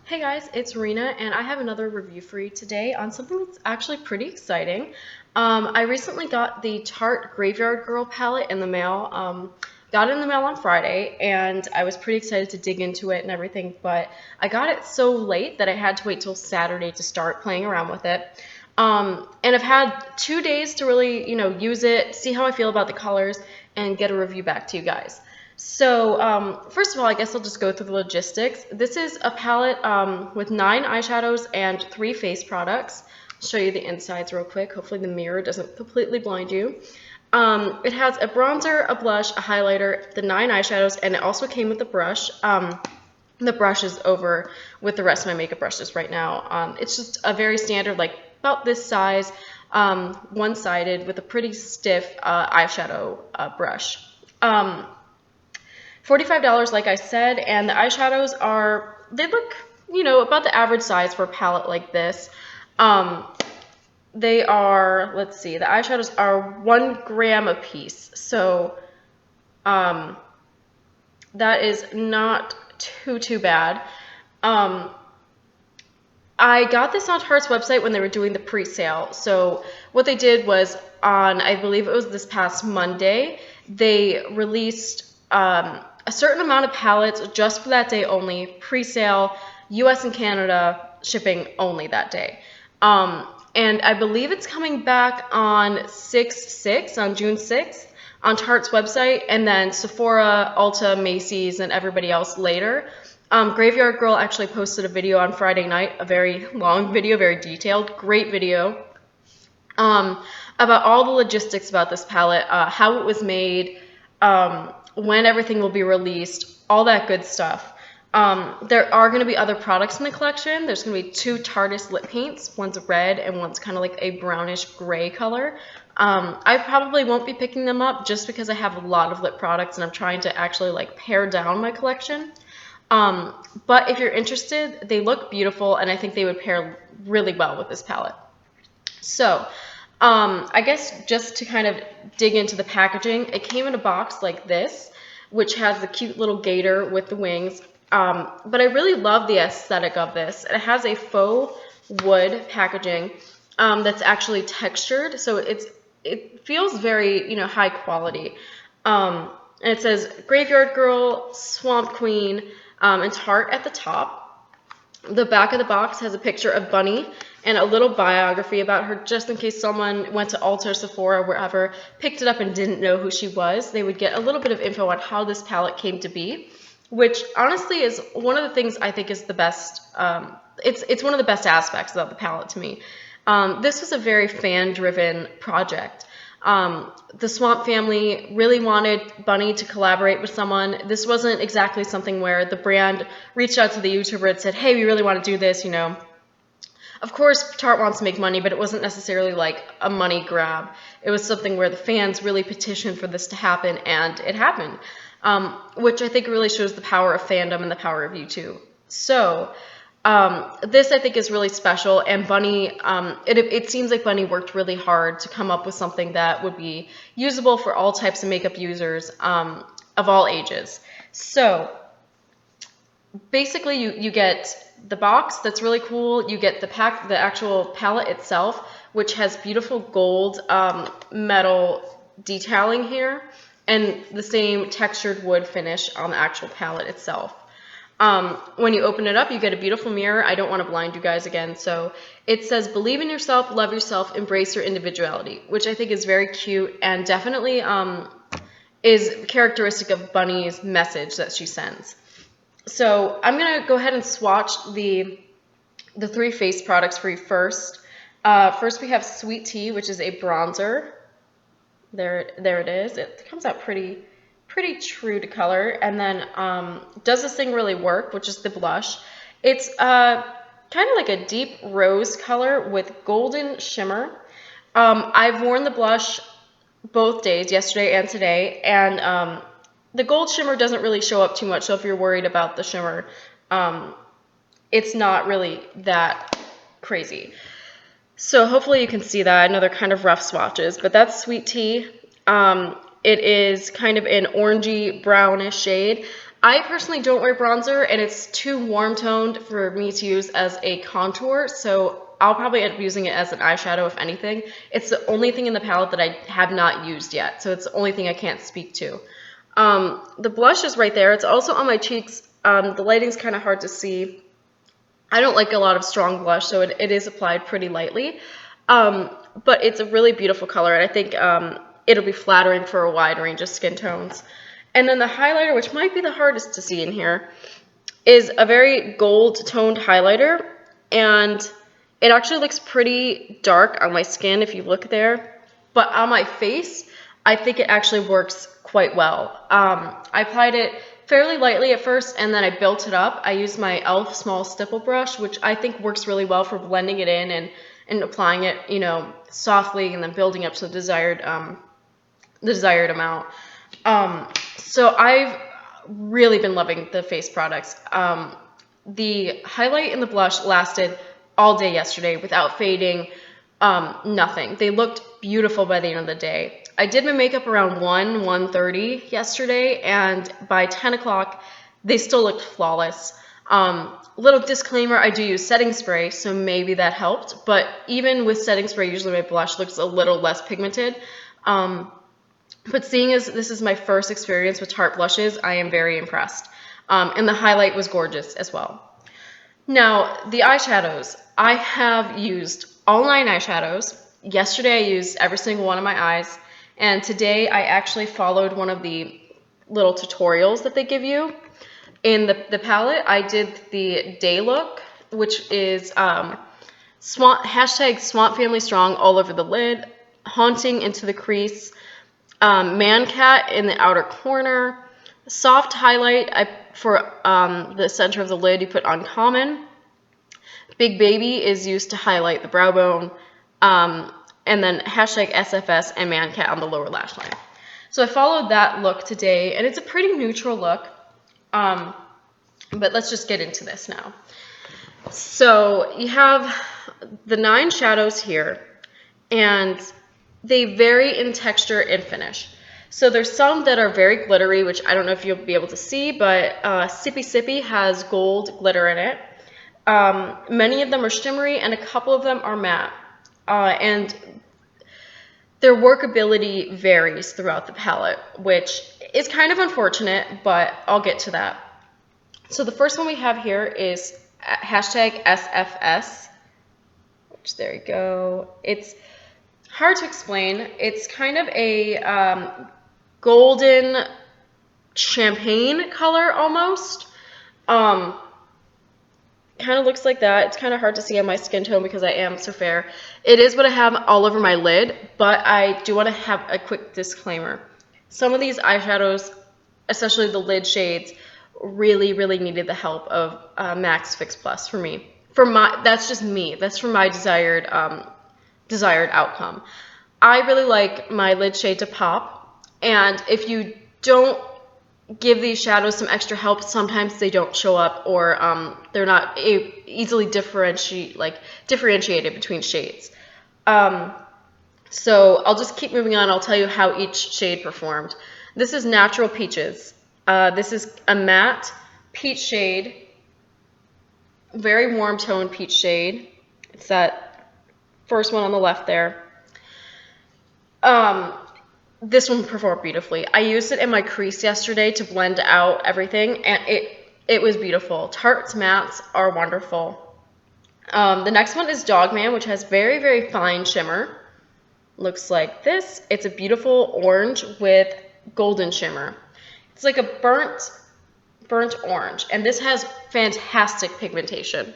Hey guys, it's Rena, and I have another review for you today on something that's actually pretty exciting. I recently got the Tarte Graveyard Girl palette in the mail. Got it in the mail on Friday, and I was pretty excited to dig into it and everything, but I got it so late that I had to wait till Saturday to start playing around with it. And I've had 2 days to really, use it, see how I feel about the colors, and get a review back to you guys. So first of all, I guess I'll just go through the logistics. This is a palette with 9 eyeshadows and 3 face products. I'll show you the insides real quick. Hopefully the mirror doesn't completely blind you. It has a bronzer, a blush, a highlighter, the 9 eyeshadows, and it also came with a brush. The brush is over with the rest of my makeup brushes right now. It's just a very standard, like about this size, one-sided with a pretty stiff eyeshadow brush. $45, like I said, and the eyeshadows they look, about the average size for a palette like this. They are, let's see, the eyeshadows are 1 gram a piece, so that is not too bad. I got this on Tarte's website when they were doing the pre-sale. So what they did was I believe it was this past Monday, they released a certain amount of palettes just for that day only, pre-sale, US and Canada, shipping only that day. And I believe it's coming back on June 6th, on Tarte's website, and then Sephora, Ulta, Macy's, and everybody else later. Graveyard Girl actually posted a video on Friday night, a very long video, very detailed, great video, about all the logistics about this palette, how it was made, when everything will be released, all that good stuff. There are going to be other products in the collection. There's going to be 2 Tarte lip paints. One's red and one's kind of like a brownish gray color. I probably won't be picking them up just because I have a lot of lip products and I'm trying to actually like pare down my collection. But if you're interested, they look beautiful and I think they would pair really well with this palette. So I guess just to kind of dig into the packaging, it came in a box like this, which has the cute little gator with the wings. But I really love the aesthetic of this. It has a faux wood packaging that's actually textured, so it feels very, high quality. And it says Graveyard Girl, Swamp Queen, and Tarte at the top. The back of the box has a picture of Bunny and a little biography about her, just in case someone went to Ulta or Sephora or wherever, picked it up and didn't know who she was. They would get a little bit of info on how this palette came to be, which honestly is one of the things I think is the best. It's one of the best aspects of the palette to me. This was a very fan-driven project. The Swamp family really wanted Bunny to collaborate with someone. This wasn't exactly something where the brand reached out to the YouTuber and said, hey, we really want to do this, Of course, Tarte wants to make money, but it wasn't necessarily like a money grab. It was something where the fans really petitioned for this to happen, and it happened, which I think really shows the power of fandom and the power of YouTube. So this I think is really special, and Bunny, it seems like Bunny worked really hard to come up with something that would be usable for all types of makeup users of all ages. So basically you get the box that's really cool. You get the actual palette itself, which has beautiful gold metal detailing here and the same textured wood finish on the actual palette itself. When you open it up, you get a beautiful mirror. I don't want to blind you guys again. So it says, believe in yourself, love yourself, embrace your individuality, which I think is very cute and definitely is characteristic of Bunny's message that she sends. So I'm going to go ahead and swatch the 3 face products for you first. First we have Sweet Tea, which is a bronzer. There it is. It comes out pretty true to color. And then Does This Thing Really Work, which is the blush. It's kind of like a deep rose color with golden shimmer. I've worn the blush both days, yesterday and today, and the gold shimmer doesn't really show up too much, so if you're worried about the shimmer, it's not really that crazy. So hopefully you can see that. I know they're kind of rough swatches, but that's Sweet Tea. It is kind of an orangey brownish shade. I personally don't wear bronzer, and it's too warm toned for me to use as a contour, so I'll probably end up using it as an eyeshadow if anything. It's the only thing in the palette that I have not used yet, so it's the only thing I can't speak to. The blush is right there. It's also on my cheeks. The lighting's kind of hard to see. I don't like a lot of strong blush, so it is applied pretty lightly. But it's a really beautiful color, and I think it'll be flattering for a wide range of skin tones. And then the highlighter, which might be the hardest to see in here, is a very gold-toned highlighter, and it actually looks pretty dark on my skin if you look there. But on my face, I think it actually works quite well. I applied it fairly lightly at first, and then I built it up. I used my e.l.f. small stipple brush, which I think works really well for blending it in and applying it, you know, softly, and then building up to the desired amount. So I've really been loving the face products. The highlight and the blush lasted all day yesterday without fading, nothing. They looked beautiful by the end of the day. I did my makeup around 1:30 yesterday, and by 10 o'clock, they still looked flawless. Little disclaimer, I do use setting spray, so maybe that helped, but even with setting spray, usually my blush looks a little less pigmented. But seeing as this is my first experience with Tarte blushes, I am very impressed. And the highlight was gorgeous as well. Now, the eyeshadows. I have used all 9 eyeshadows. Yesterday, I used every single one of my eyes. And today, I actually followed one of the little tutorials that they give you. In the palette, I did the day look, which is hashtag Swamp Family Strong all over the lid, haunting into the crease, man cat in the outer corner, soft highlight for the center of the lid, you put uncommon. Big baby is used to highlight the brow bone, and then hashtag SFS and man cat on the lower lash line. So I followed that look today, and it's a pretty neutral look. But let's just get into this now. So you have the 9 shadows here, and they vary in texture and finish. So there's some that are very glittery, which I don't know if you'll be able to see, but Sippy Sippy has gold glitter in it. Many of them are shimmery, and a couple of them are matte. And their workability varies throughout the palette, which is kind of unfortunate, but I'll get to that. So the first one we have here is hashtag SFS, which there you go. It's hard to explain. It's kind of a golden champagne color almost. Kind of looks like that. It's kind of hard to see on my skin tone because I am so fair. It is what I have all over my lid, but I do want to have a quick disclaimer. Some of these eyeshadows, especially the lid shades, really needed the help of MAC Fix Plus for me. That's just me. That's for my desired outcome. I really like my lid shade to pop, and if you don't give these shadows some extra help, sometimes they don't show up, or they're not easily differentiated between shades. So I'll just keep moving on. I'll tell you how each shade performed. This is Natural Peaches. This is a matte peach shade, very warm toned peach shade. It's that first one on the left there. This one performed beautifully. I used it in my crease yesterday to blend out everything, and it was beautiful. Tarte's mattes are wonderful. The next one is Dogman, which has very fine shimmer. Looks like this. It's a beautiful orange with golden shimmer. It's like a burnt orange, and this has fantastic pigmentation.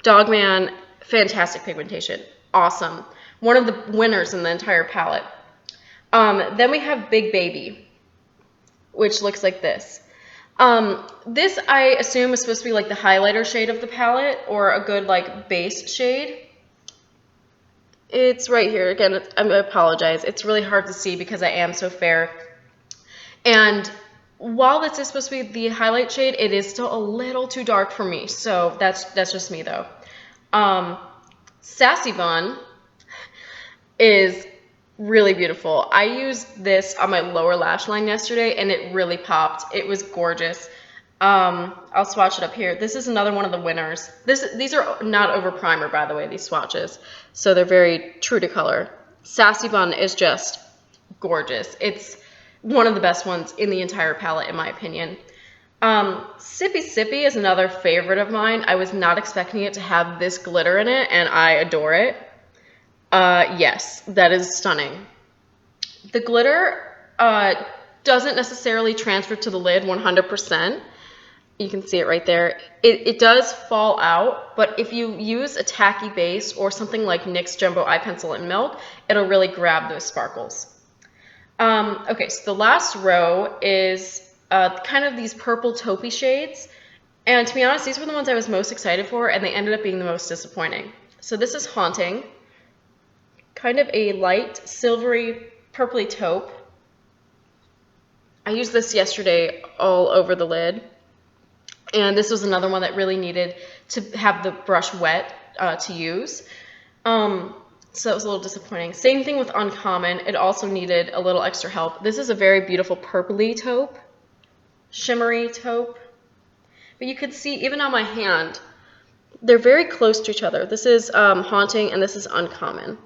Dogman, fantastic pigmentation. Awesome. One of the winners in the entire palette. Then we have Big Baby, which looks like this. This, I assume, is supposed to be like the highlighter shade of the palette, or a good like base shade. It's right here. Again, I apologize. It's really hard to see because I am so fair. And while this is supposed to be the highlight shade, it is still a little too dark for me. So that's just me though. Sassy Bun is really beautiful. I used this on my lower lash line yesterday, and it really popped. It was gorgeous. I'll swatch it up here. This is another one of the winners. These are not over primer, by the way, these swatches. So they're very true to color. Sassy Bun is just gorgeous. It's one of the best ones in the entire palette, in my opinion. Sippy Sippy is another favorite of mine. I was not expecting it to have this glitter in it, and I adore it. Yes, that is stunning. The glitter doesn't necessarily transfer to the lid 100%. You can see it right there. It does fall out, but if you use a tacky base or something like NYX Jumbo Eye Pencil and Milk, it'll really grab those sparkles. Okay, so the last row is kind of these purple taupey shades. And to be honest, these were the ones I was most excited for, and they ended up being the most disappointing. So this is Haunting, kind of a light, silvery, purpley taupe. I used this yesterday all over the lid. And this was another one that really needed to have the brush wet to use. So that was a little disappointing. Same thing with Uncommon. It also needed a little extra help. This is a very beautiful purpley taupe, shimmery taupe. But you can see, even on my hand, they're very close to each other. This is Haunting, and this is Uncommon.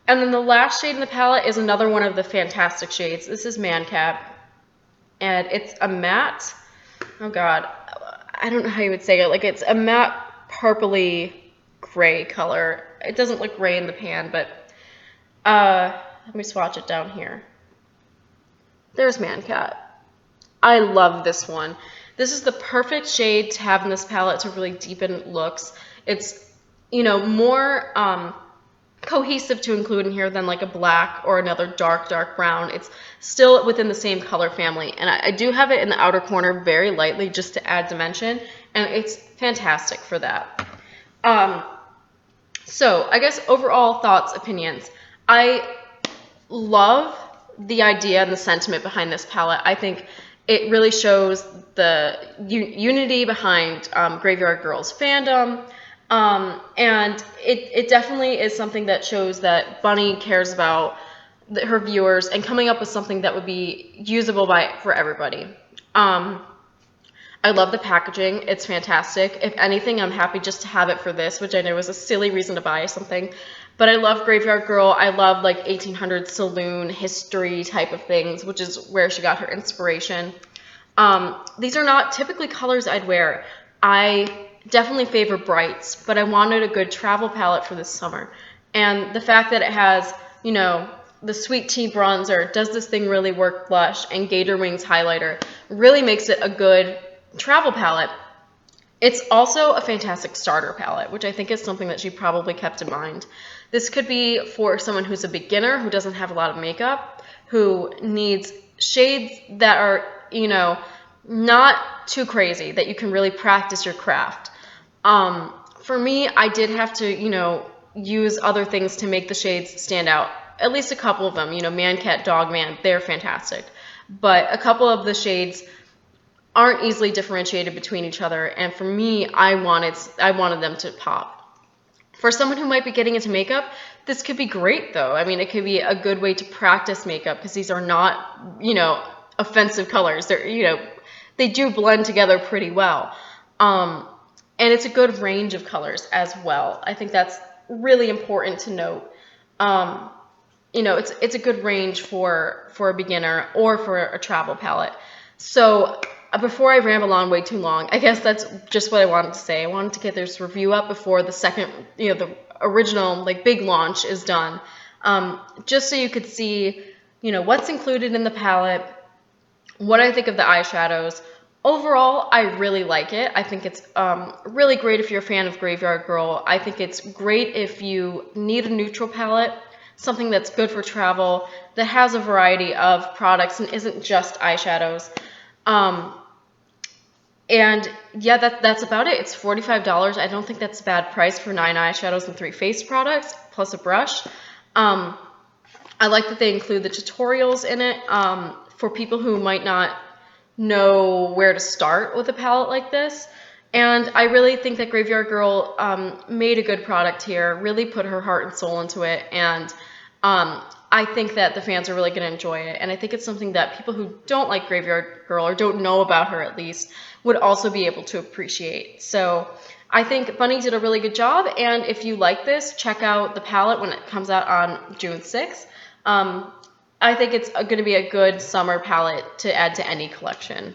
And then the last shade in the palette is another one of the fantastic shades. This is Mancat, and it's a matte. Oh God, I don't know how you would say it. Like, it's a matte purpley gray color. It doesn't look gray in the pan, but let me swatch it down here. There's Mancat. I love this one. This is the perfect shade to have in this palette to really deepen looks. It's, you know, more cohesive to include in here than like a black or another dark brown. It's still within the same color family, and I do have it in the outer corner very lightly just to add dimension, and it's fantastic for that. So I guess overall thoughts, opinions. I love the idea and the sentiment behind this palette. I think it really shows the unity behind Graveyard Girl's fandom. And it definitely is something that shows that Bunny cares about her viewers and coming up with something that would be usable for everybody. I love the packaging. It's fantastic. If anything, I'm happy just to have it for this, which I know is a silly reason to buy something. But I love Graveyard Girl. I love like 1800s saloon history type of things, which is where she got her inspiration. These are not typically colors I'd wear. I definitely favor brights, but I wanted a good travel palette for this summer. And the fact that it has, you know, the Sweet Tea bronzer, Does This Thing Really Work blush, and Gator Wings highlighter really makes it a good travel palette. It's also a fantastic starter palette, which I think is something that she probably kept in mind. This could be for someone who's a beginner, who doesn't have a lot of makeup, who needs shades that are, you know, not too crazy, that you can really practice your craft. For me, I did have to, you know, use other things to make the shades stand out. At least a couple of them, you know, Mancat, Dogman, they're fantastic. But a couple of the shades aren't easily differentiated between each other, and for me, I wanted them to pop. For someone who might be getting into makeup, this could be great, though. I mean, it could be a good way to practice makeup, because these are not, you know, offensive colors. They're, you know, they do blend together pretty well. And it's a good range of colors as well. I think that's really important to note. You know, it's a good range for a beginner or for a travel palette. So before I ramble on way too long, I guess that's just what I wanted to say. I wanted to get this review up before the second, you know, the original like big launch is done, just so you could see, you know, what's included in the palette, what I think of the eyeshadows. Overall, I really like it. I think it's really great if you're a fan of Graveyard Girl. I think it's great if you need a neutral palette, something that's good for travel, that has a variety of products and isn't just eyeshadows. And yeah, that's about it. It's $45. I don't think that's a bad price for 9 eyeshadows and 3 face products, plus a brush. I like that they include the tutorials in it for people who might not know where to start with a palette like this. And I really think that Graveyard Girl made a good product here, really put her heart and soul into it, and I think that the fans are really going to enjoy it, and I think it's something that people who don't like Graveyard Girl, or don't know about her at least, would also be able to appreciate. So I think Bunny did a really good job, and if you like this, check out the palette when it comes out on June 6th. I think it's going to be a good summer palette to add to any collection.